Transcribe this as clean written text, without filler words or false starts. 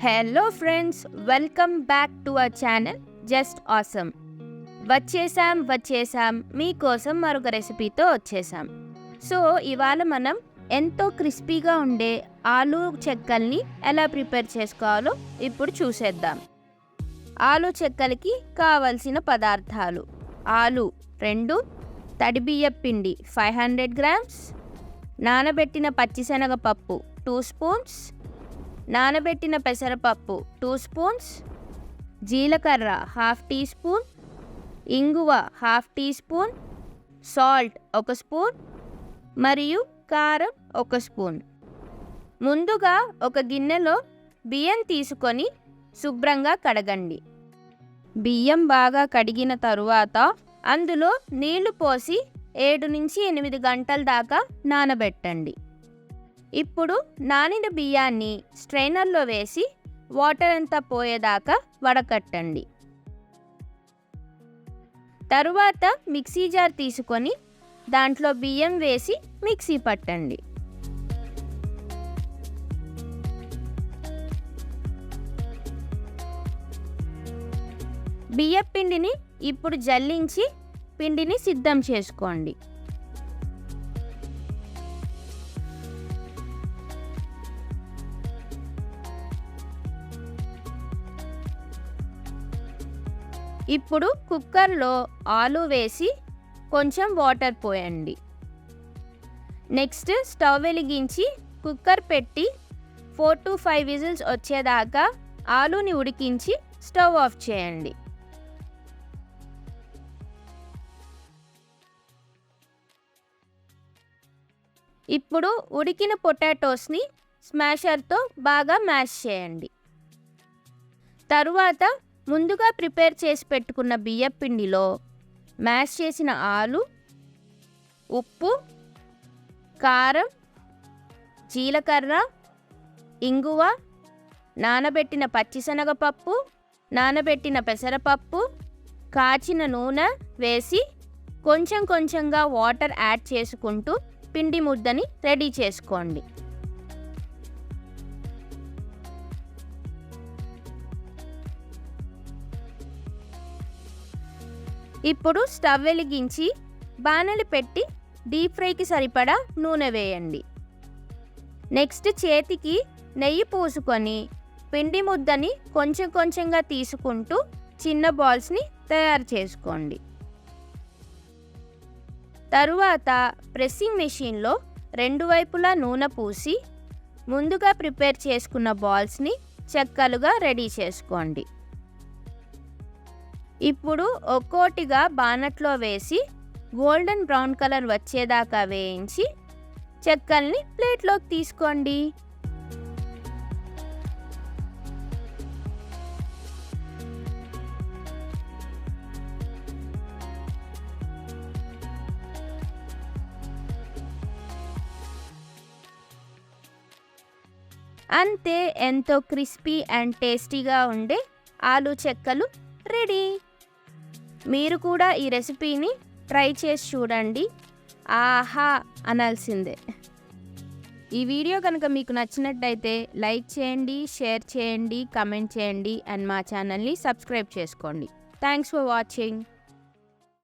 Hello friends, welcome back to our channel just awesome. వచ్చేసాం మీకోసం మరొక రెసిపీతో వచ్చేసాం. సో ఇవాళ మనం ఎంతో క్రిస్పీగా ఉండే ఆలూ చెక్కల్ని ఎలా ప్రిపేర్ చేసుకోవాలో ఇప్పుడు చూసేద్దాం. ఆలూ చెక్కలకి కావలసిన పదార్థాలు: ఆలు 2, తడిబియ్యం పిండి 500 grams, నానబెట్టిన పచ్చిశనగపప్పు 2 స్పూన్స్, నానబెట్టిన పెసరపప్పు 2 స్పూన్స్, జీలకర్ర 1/2 టీ స్పూన్, ఇంగువ 1/2 టీ స్పూన్, సాల్ట్ 1 స్పూన్ మరియు కారం 1 స్పూన్. ముందుగా ఒక గిన్నెలో బియ్యం తీసుకొని శుభ్రంగా కడగండి. బియ్యం బాగా కడిగిన తరువాత అందులో నీళ్లు పోసి 7 నుంచి 8 గంటల దాకా నానబెట్టండి. ఇప్పుడు నానిన బియ్యాన్ని స్ట్రైనర్లో వేసి వాటర్ అంతా పోయేదాకా వడకట్టండి. తరువాత మిక్సీ జార్ తీసుకొని దాంట్లో బియ్యం వేసి మిక్సీ పట్టండి. బియ్యం పిండిని ఇప్పుడు జల్లించి పిండిని సిద్ధం చేసుకోండి. ఇప్పుడు కుక్కర్లో ఆలు వేసి కొంచెం వాటర్ పోయండి. నెక్స్ట్ స్టవ్ వెలిగించి కుక్కర్ పెట్టి 4 to 5 విజిల్స్ వచ్చేదాకా ఆలూని ఉడికించి స్టవ్ ఆఫ్ చేయండి. ఇప్పుడు ఉడికిన పొటాటోస్ని స్మాషర్తో బాగా మ్యాష్ చేయండి. తరువాత ముందుగా ప్రిపేర్ చేసి పెట్టుకున్న బియ్యం పిండిలో మ్యాష్ చేసిన ఆలు, ఉప్పు, కారం, జీలకర్ర, ఇంగువ, నానబెట్టిన పచ్చిశనగపప్పు, నానబెట్టిన పెసరపప్పు, కాచిన నూనె వేసి కొంచెం కొంచెంగా వాటర్ యాడ్ చేసుకుంటూ పిండి ముద్దని రెడీ చేసుకోండి. ఇప్పుడు స్టవ్ వెలిగించి బాణలి పెట్టి డీప్ ఫ్రైకి సరిపడా నూనె వేయండి. నెక్స్ట్ చేతికి నెయ్యి పూసుకొని పిండి ముద్దని కొంచెం కొంచెంగా తీసుకుంటూ చిన్న బాల్స్ని తయారు చేసుకోండి. తరువాత ప్రెస్సింగ్ మెషిన్లో 2 వైపులా నూనె పూసి ముందుగా ప్రిపేర్ చేసుకున్న బాల్స్ని చెక్కలుగా రెడీ చేసుకోండి. ఇప్పుడు ఒక్కోటిగా బాణట్లో వేసి గోల్డెన్ బ్రౌన్ కలర్ వచ్చేదాకా వేయించి చెక్కల్ని ప్లేట్లోకి తీసుకోండి. అంతే, ఎంతో క్రిస్పీ అండ్ టేస్టీగా ఉండే ఆలూ చెక్కలు రెడీ. మీరు కూడా ఈ రెసిపీని ట్రై చేసి చూడండి, ఆహా అనాల్సిందే. ఈ వీడియో కనుక మీకు నచ్చినట్టయితే లైక్ చేయండి, షేర్ చేయండి, కమెంట్ చేయండి అండ్ మా ఛానల్ని సబ్స్క్రైబ్ చేసుకోండి. Thanks for watching.